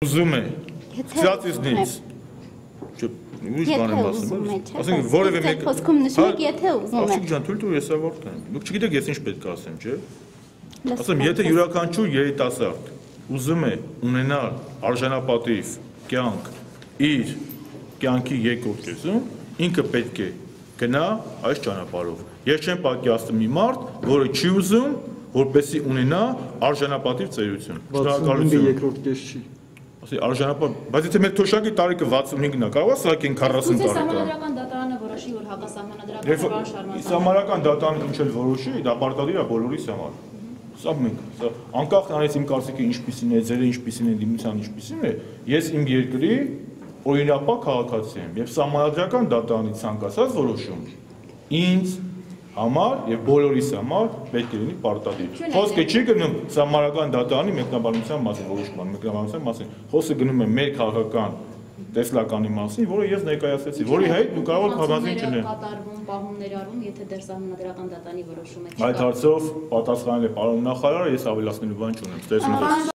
Ուզում է, ծածիսնից, ուրիշ բան եմ ասում, ասենք որևէ մեկ խոսքում նշում եք, եթե ուզում եք։ Աղջիկ ջան, թույլ տուր ես ավարտեմ։ Դուք չգիտեք ես ինչ պետք է ասեմ, չէ՞։ Ասեմ, եթե յուրաքանչյուր երիտասարդ ուզում է ունենալ արժանապատիվ կյանք իր կյանքի երկրորդ կեսում, ինքը պետք է գնա այս ճանապարհով։ Ես չեմ պատկերացնում մի մարդ, որը չի ուզում, որպեսզի ունենա արժանապատիվ ծերություն։ Շնորհակալություն երկրորդ կես չի։ Բայց եթե մեր թոշակի տարիքը 65-ն է, կարող է սարքեն 40 տարեկան։ Սահմանադրական դատարանը որոշի, որ հակասահմանադրական Սահմանադրական դատարանը ինչ էլ որոշի, դա պարտադիր է բոլորիս համար։ Սա մենք, անկախ նրանից իմ կարծիքը ինչպիսին է, ձերը ինչպիսին է, դիմության ինչպիսին է, ես իմ երկրի օրինապահ քաղաքացի եմ եւ սահմանադրական դատարանի ցանկացած որոշում ինձ համար եւ բոլորիս համար պետք է լինի պարտադիր։ Խոսքը չի գնում սահմանադրական դատարանի մեկնաբանության մասին, որոշման մեկնաբանության մասին։ Խոսքը գնում է մեր քաղաքական տեսլականի մասին, որը ես ներկայացրեցի, որի հետ դու կարող ես համաձայն չլինես։ Կատարվում, պահումներ արվում, եթե դեռ սահմանադրական դատարանի որոշում է։ Այդ հարցով պատասխանել է պարոն նախարարը, ես ավելացնելու բան չունեմ։